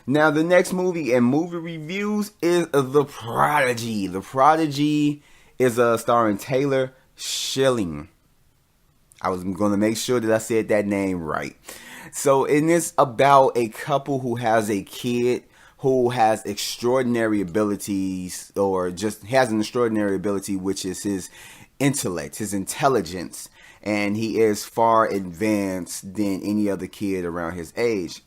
Now, the next movie and movie reviews is The Prodigy. The Prodigy is starring Taylor Schilling. I was going to make sure that I said that name right. So, and it's about a couple who has a kid who has extraordinary abilities, or just has an extraordinary ability, which is his intellect, his intelligence. And he is far advanced than any other kid around his age.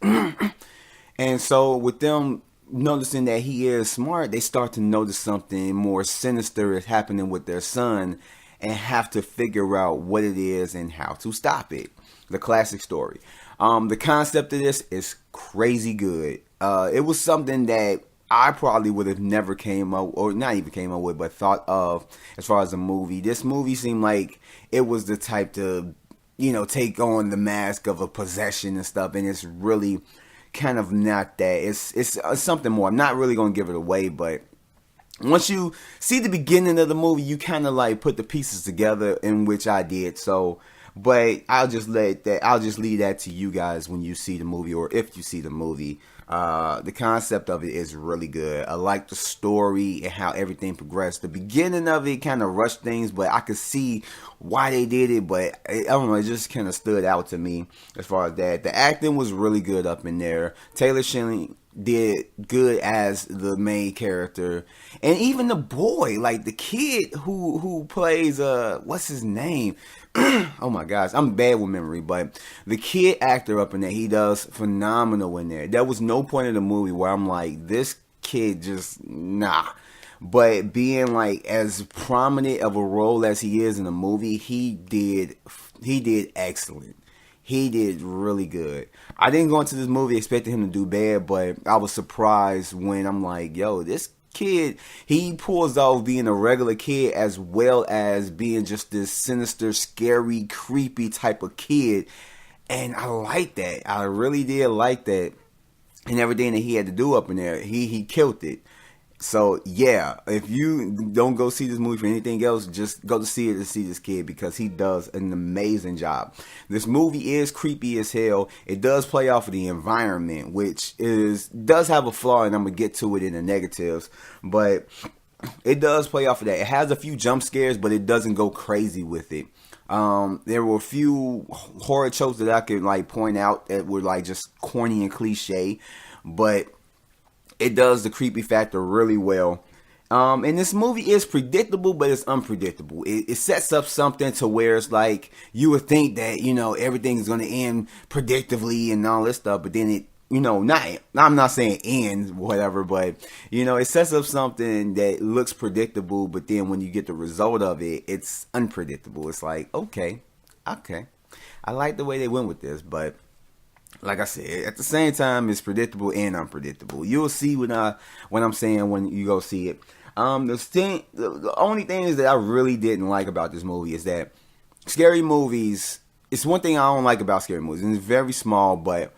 And so with them noticing that he is smart, they start to notice something more sinister is happening with their son and have to figure out what it is and how to stop it. The classic story. The concept of this is crazy good. It was something that I probably would have never came up, or not even came up with, but thought of as far as a movie. This movie seemed like it was the type to, take on the mask of a possession and stuff, and it's really kind of not that. It's something more. I'm not really going to give it away, but once you see the beginning of the movie, you kind of like put the pieces together, in which I did. So, but I'll just leave that to you guys when you see the movie, or if you see the movie. The concept of it is really good. I like the story and how everything progressed. The beginning of it kind of rushed things, but I could see why they did it. But I don't know, it just kind of stood out to me as far as that. The acting was really good up in there. Taylor Schilling did good as the main character, and even the boy, like the kid who plays what's his name? Oh my gosh, I'm bad with memory, but the kid actor up in there, he does phenomenal in there. There was no point in the movie where I'm like, this kid just nah. But being like as prominent of a role as he is in the movie, he did excellent. He did really good. I didn't go into this movie expecting him to do bad, but I was surprised when I'm like, yo, this kid, he pulls off being a regular kid as well as being just this sinister, scary, creepy type of kid. And I like that. I really did like that. And everything that he had to do up in there, he killed it. So yeah, if you don't go see this movie for anything else, just go to see it to see this kid, because he does an amazing job. This movie is creepy as hell. It does play off of the environment, which does have a flaw, and I'm gonna get to it in the negatives, but it does play off of that. It has a few jump scares, but it doesn't go crazy with it. There were a few horror tropes that I could like point out that were like just corny and cliche, but it does the creepy factor really well. And this movie is predictable, but it's unpredictable. It sets up something to where it's like you would think that, everything is going to end predictably and all this stuff, but then it, I'm not saying ends, whatever, but, it sets up something that looks predictable, but then when you get the result of it, it's unpredictable. It's like, okay. I like the way they went with this, but like I said, at the same time, it's predictable and unpredictable. You'll see what I'm saying when you go see it. The only thing is that I really didn't like about this movie is that scary movies, it's one thing I don't like about scary movies, and it's very small, but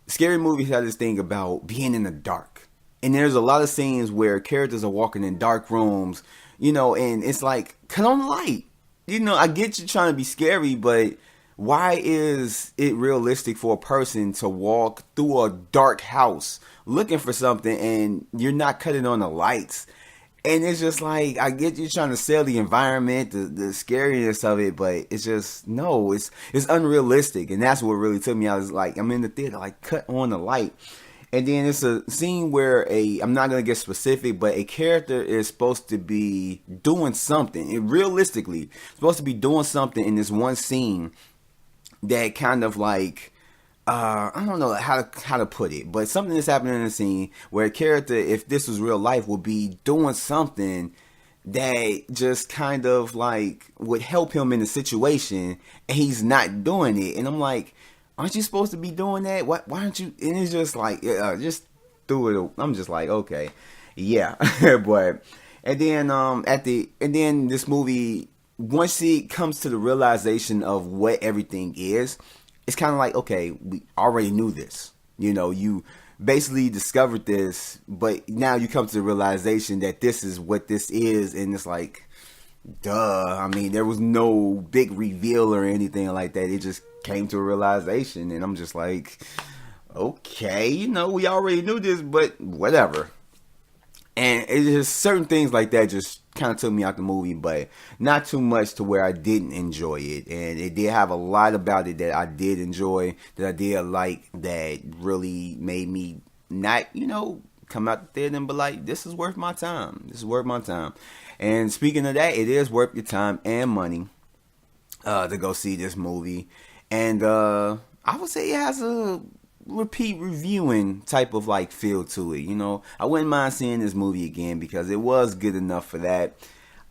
scary movies have this thing about being in the dark. And there's a lot of scenes where characters are walking in dark rooms, and it's like, cut on the light. I get you trying to be scary, but why is it realistic for a person to walk through a dark house looking for something and you're not cutting on the lights? And it's just like, I get you trying to sell the environment, the scariness of it, but it's just, no, it's unrealistic. And that's what really took me out. It's like, I'm in the theater, like, cut on the light. And then it's a scene where I'm not going to get specific, but a character is supposed to be doing something. Realistically, supposed to be doing something in this one scene that kind of like, I don't know how to put it, but something that's happening in the scene where a character, if this was real life, would be doing something that just kind of like would help him in the situation, and he's not doing it. And I'm like, aren't you supposed to be doing that? Why aren't you? And it's just like, just threw it. I'm just like, okay, yeah. But and then this movie, once it comes to the realization of what everything is, it's kind of like, okay, we already knew this. You basically discovered this, but now you come to the realization that this is what this is, and it's like, duh. I mean, there was no big reveal or anything like that. It just came to a realization, and I'm just like, okay, you know, we already knew this, but whatever. And it's just certain things like that just kind of took me out the movie, but not too much to where I didn't enjoy it. And it did have a lot about it that I did enjoy, that I did like, that really made me not, you know, come out the theater and be like, this is worth my time. This is worth my time. And speaking of that, it is worth your time and money to go see this movie. And I would say it has a repeat reviewing type of like feel to it. You know, I wouldn't mind seeing this movie again because it was good enough for that.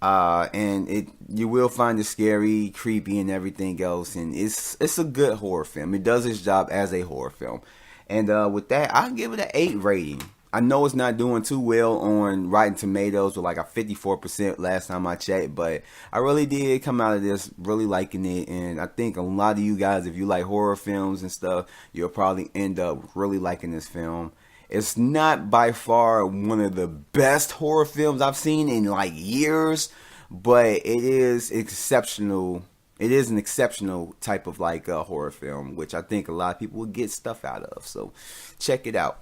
And you will find it scary, creepy, and everything else. And it's a good horror film. It does its job as a horror film. And with that, I'll give it an 8 rating. I know it's not doing too well on Rotten Tomatoes with like a 54% last time I checked, but I really did come out of this really liking it, and I think a lot of you guys, if you like horror films and stuff, you'll probably end up really liking this film. It's not by far one of the best horror films I've seen in like years, but it is exceptional. It is an exceptional type of like horror film, which I think a lot of people will get stuff out of. So check it out.